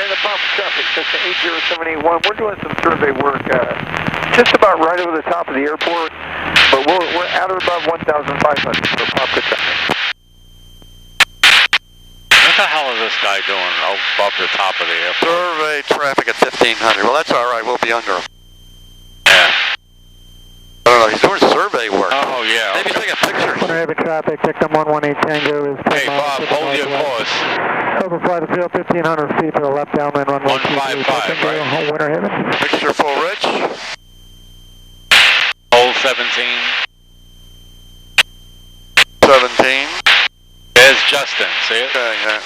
And the Pyper traffic, Cessna 80781. We're doing some survey work just about right over the top of the airport, but we're at or above 1,500 for Pyper traffic. What the hell is this guy doing above the top of the airport? Survey traffic at 1,500. Well, that's all right. We'll be under him. Yeah. I don't know. He's doing survey work. Oh, yeah. Maybe take a picture. Heavy traffic, Victim 118 Tango is 10 Hey, miles Bob, to the hold your northwest. course. Overfly the field, 1,500 feet to the left, downwind runway 155, right? Winter Haven. Picture for Rich. Hold 17. 17. There's Justin, see it? Okay, yeah.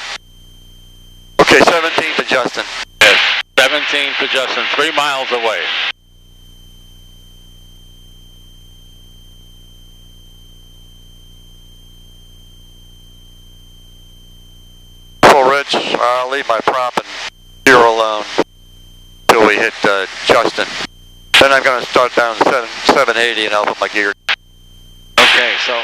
Okay, 17 to Justin. Yes, 17 to Justin, 3 miles away. For Rich, I'll leave my prop and here alone till we hit Justin. Then I'm going to start down 780 and open my gear. Okay, so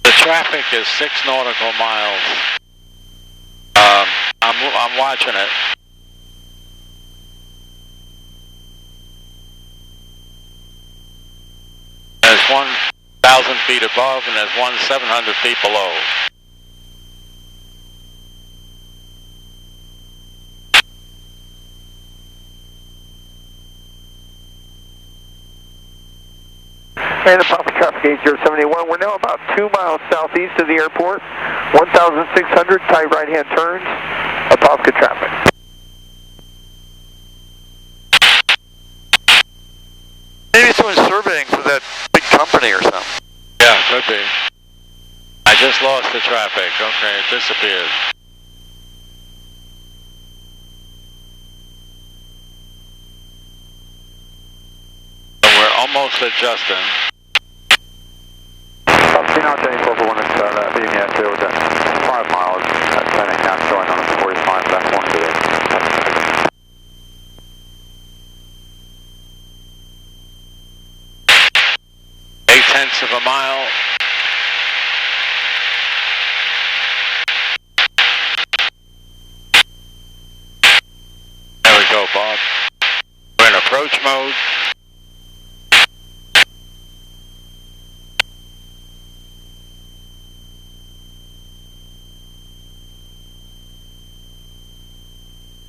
the traffic is 6 nautical miles. I'm watching it. There's 1,000 feet above and there's one 700 feet below. And the Pyper traffic 80781. We're now about 2 miles southeast of the airport. 1,600 tight right-hand turns. A Pyper traffic. Maybe he's doing surveying for that big company or something. Yeah, could be. I just lost the traffic. Okay, it disappeared. So we're almost at Justin. N2536P being the field 5 miles. Turning down, showing on 45, that's 1 today. 0.8 of a mile. There we go, Bob. We're in approach mode.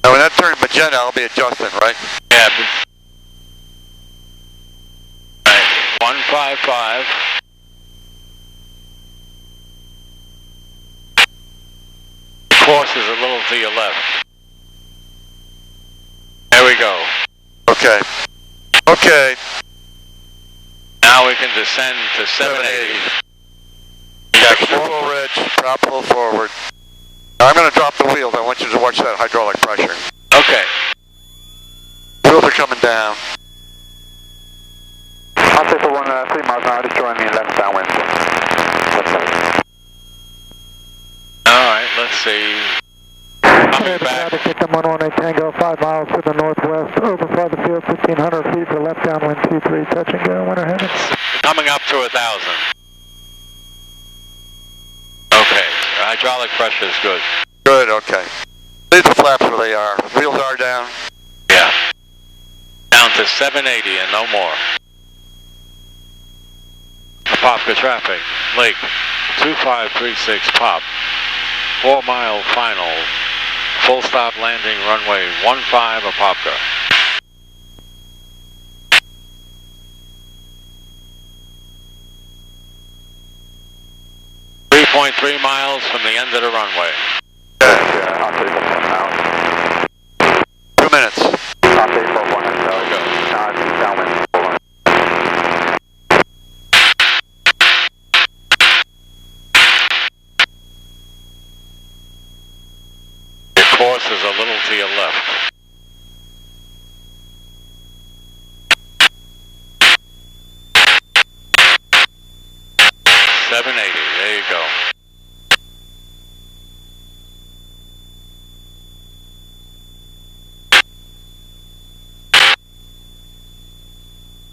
Now when that turns magenta, I'll be at Justin, right? Yeah. Right. 155. The course is a little to your left. There we go. Okay. Okay. Now we can descend to 780. Picture full Rich, prop full forward. Now I'm going to drop the wheels. I want you to watch that hydraulic pressure. Okay. Wheels are coming down. I'll say for 3 miles now, destroying the left downwind. Alright, let's see. Coming back. Victim 118 Tango, 5 miles to the northwest. Overfly the field, 1,500 feet to the left, downwind 23, touch and go, Winter Haven. Coming up to 1,000. Okay, hydraulic pressure is good. Good, okay. Leave the flaps where they are. Wheels are down. Yeah. Down to 780 and no more. Pyper traffic, Lake 2536 Pop. 4 mile final. Full stop landing runway 15 Apopka. .3 miles from the end of the runway. Yeah, I'll say for 10 miles. 2 minutes. I'll say for 1 minute. There we go. Downwind. Your course is a little to your left. .780, there you go.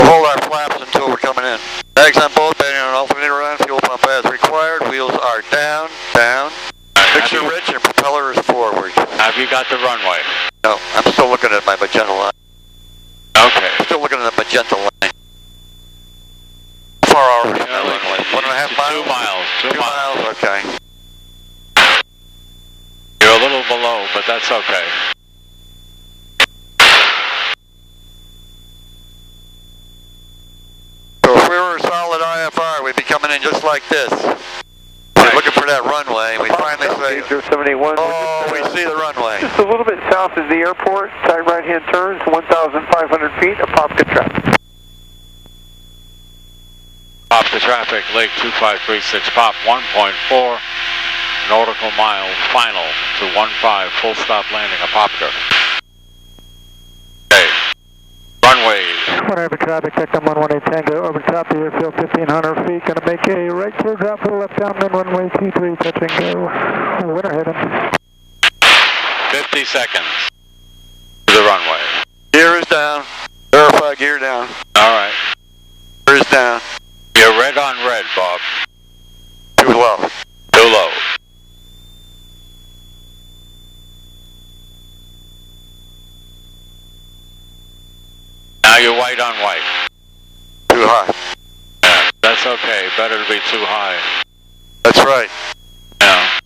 Hold our flaps until we're coming in. Bags on both, bending on alternator on, fuel pump as required. Wheels are down, down. Picture Rich and propeller is Have you got the runway? No, I'm still looking at my magenta line. Okay. Still looking at the magenta line. How far are we from that runway? 1.5 miles? 2 miles. 2 miles. Okay. You're a little below, but that's okay. So if we were a solid IFR, we'd be coming in just like this. We're looking for that runway, and we finally say, 0781. oh, we see the runway. Just a little bit south of the airport, tight right-hand turns, 1,500 feet, a Pyper traffic. Pop to traffic, Lake 2536, pop 1.4 nautical miles, final to 15, full stop landing, Apopka. Okay, runway. Whatever traffic, Tectum 118 Tango, over top the airfield, 1,500 feet. Gonna make a right clear drop for the left downwind, runway 23, touch and go. Winter heading. 50 seconds to the runway. Gear is down. Verify gear down. All right. Gear is down. You're red on red, Bob. Too low. Too low. Now you're white on white. Too high. Yeah, that's okay. Better to be too high. That's right. Yeah.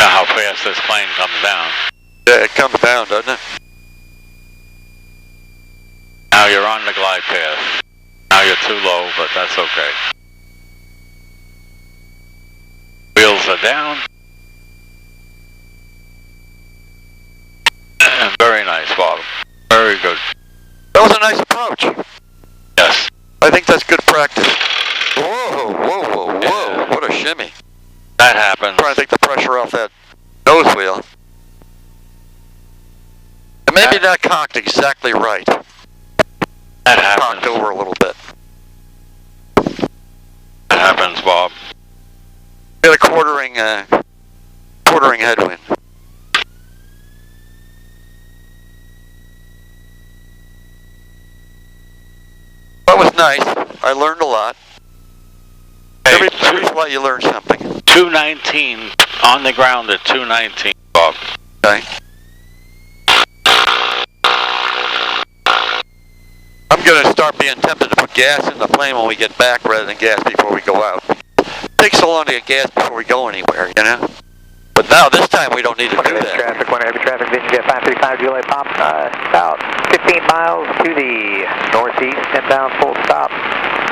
Now how fast this plane comes down. Yeah, it comes down, doesn't it? Now you're on the glide path. Now you're too low, but that's okay. Wheels are down. Very nice, Bob. Very good. That was a nice approach. Yes. I think that's good practice. Whoa, whoa, whoa, whoa. Yeah. What a shimmy. That happens. Trying to take the pressure off that nose wheel. And maybe not cocked exactly right. That happens. Cocked over a little bit. That happens, Bob. Got a quartering headwind. That was nice. I learned a lot. Hey, Every flight you learn something. 219 on the ground at 219, Bob. Okay. I'm going to start being tempted to put gas in the plane when we get back rather than gas before we go out. It takes so long to get gas before we go anywhere, you know? But now, this time, we don't need to do that. Traffic, one heavy traffic, then you get 535 Juliet pop, about 15 miles to the northeast, inbound full stop.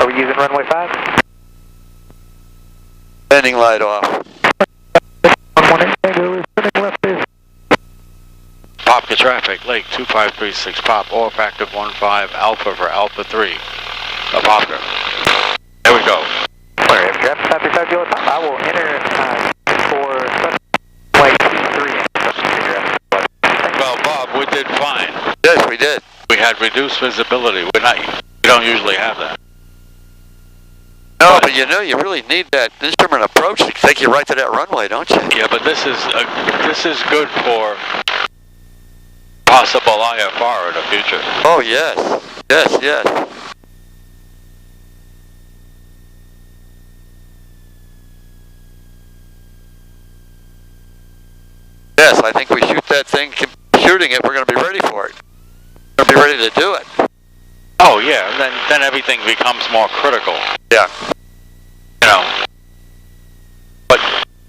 Are we using runway 5? Landing light off. 118 Tango, we're turning left base. Pop to traffic, Lake 2536, pop, or active 15, Alpha for Alpha 3. Apopka. There we go. One heavy traffic, 535 Juliet pop. I will enter for runway 23. Well, Bob, we did fine. Yes, we did. We had reduced visibility. We don't usually have that. No, but you know, you really need that instrument approach to take you right to that runway, don't you? Yeah, but this is good for possible IFR in the future. Oh, yes. Yes, yes. Yes, I think we shoot that thing, shooting it, we're going to be ready for it. We're going to be ready to do it. Oh yeah, then everything becomes more critical. Yeah. You know. But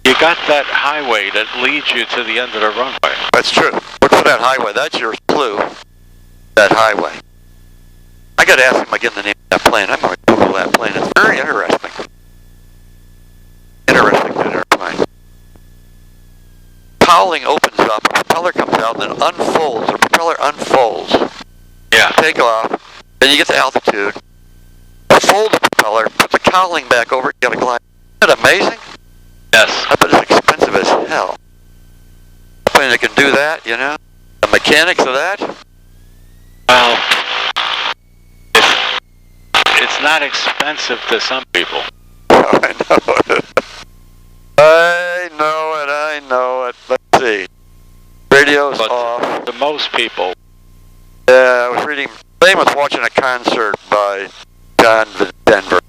you got that highway that leads you to the end of the runway. That's true. Look for that highway. That's your clue. That highway. I got to ask him again the name of that plane. I'm going to Google that plane. It's very interesting. Interesting, that airplane. Cowling opens up, a propeller comes out, and then unfolds. The propeller unfolds. Yeah. Take off. Then you get to altitude. Fold the propeller, put the cowling back over it, you got to glide. Isn't that amazing? Yes. I bet it's expensive as hell. A plane that can do that, you know? The mechanics of that? Well, it's not expensive to some people. I know it. I know it. Let's see. Radio's off. To most people. Yeah, I was reading. Same with watching a concert by gone to Denver.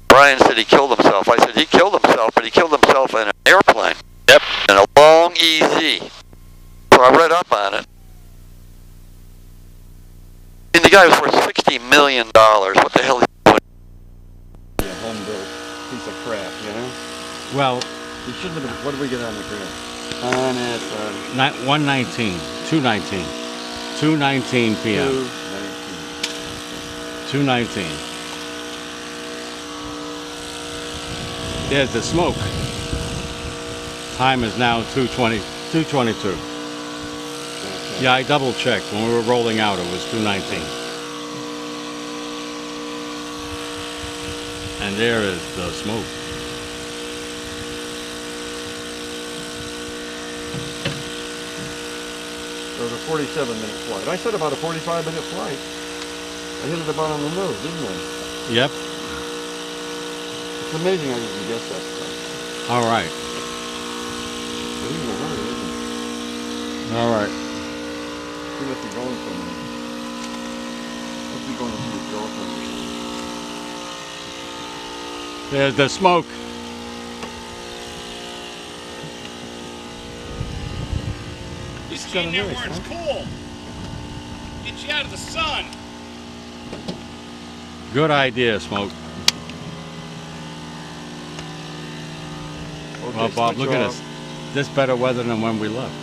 Brian said he killed himself. I said he killed himself, but he killed himself in an airplane. Yep. In a long EZ. So I read up on it. I mean, the guy was worth $60 million. What the hell is he doing? Yeah, home-built piece of crap, you know? Well, You shouldn't have, what did we get on the ground? On it, 119, 219, 219 p.m. 219. There's the smoke. Time is now 2:22. Okay. Yeah, I double checked. When we were rolling out, it was 219. And there is the smoke. It was a 47-minute flight. I said about a 45-minute flight. I hit it about on the nose, didn't I? Yep. It's amazing how you can guess that stuff. All right. But he's in a hurry, isn't he? All right. He must be going somewhere. Must be going to see his girlfriend or something. There's the smoke. Just get in there where it's cool. Get you out of the sun. Good idea, smoke. Okay, Well, Bob, switch look at off. this. This better weather than when we left.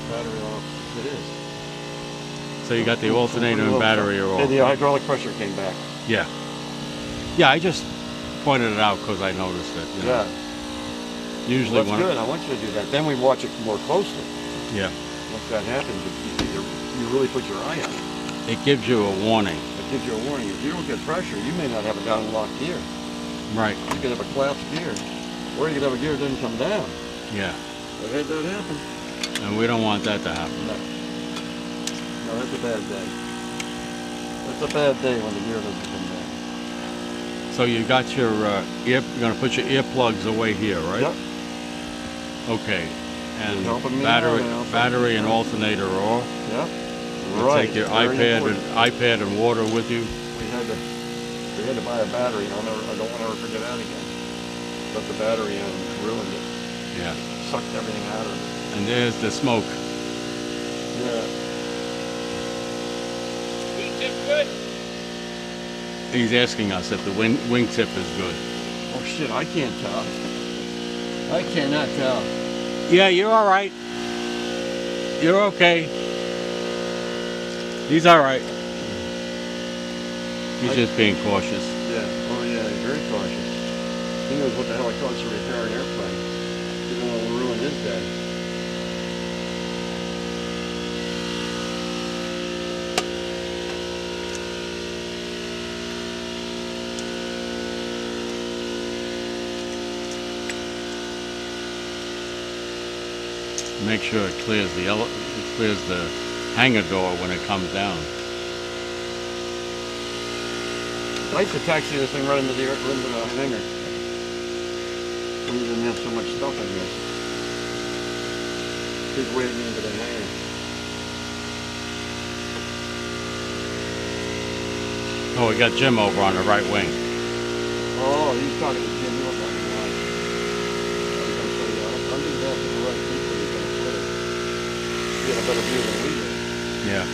Battery off. It is. So you got the alternator and battery are Okay, off. the hydraulic pressure came back. Yeah. Yeah, I just pointed it out because I noticed it. You know. Yeah. Usually Well, when that's good. I want you to do that. Then we watch it more closely. yeah, Once that happens, you really put your eye on it. it gives you a warning. It gives you a warning. If you don't get pressure, you may not have a down locked gear. Right. You could have a collapsed gear. Or you could have a gear that didn't come down. Yeah. I had that happen. And we don't want that to happen. No. No, that's a bad day. That's a bad day when the gear doesn't come down. So you got your you're gonna put your earplugs away here, right? Yep. Okay. And You're helping me battery, out now. battery and alternator are off. Yep. You Right. Take your Very important. iPad and water with you. We had to buy a battery. I don't want to ever forget that again. But the battery ruined it. Yeah. Sucked everything out of it. And there's the smoke. Yeah. Wingtip good? He's asking us if the wingtip is good. Oh shit, I can't tell. I cannot tell. Yeah, you're all right. You're okay. He's all right. He's just being cautious. Yeah. Oh yeah, he's very cautious. He knows what the hell it costs to repair an airplane. He don't want to ruin his day. Make sure it clears the hangar door when it comes down. I used to taxi this thing right into the hangar. We didn't have so much stuff in here. Big waving into the hangar. Oh, we got Jim over on the right wing. Oh, he's talking to Jim. You were talking to Mike. I was going to say, I'm just asking the right people who's going to put it. You get a better view than we do. Yeah.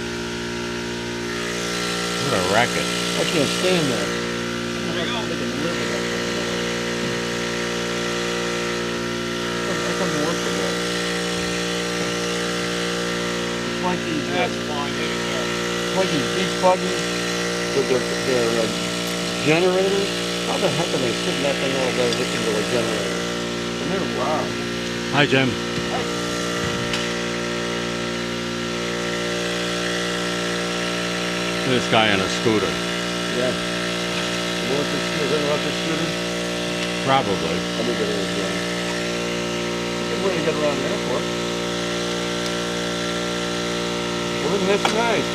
What a racket. I can't stand that. There you go. They can live with that fucking noise. I come to work for that. It's like these, That's fine. There you go. it's like these beach buggies with their generators. How the heck are they sitting that thing all day listening to a generator? And they're loud. Hi, Jim. This guy on a scooter. Yeah. Electric scooter. Is that an electric scooter? Probably. I think it is, yeah. Good way to get around the airport. Well, isn't this nice?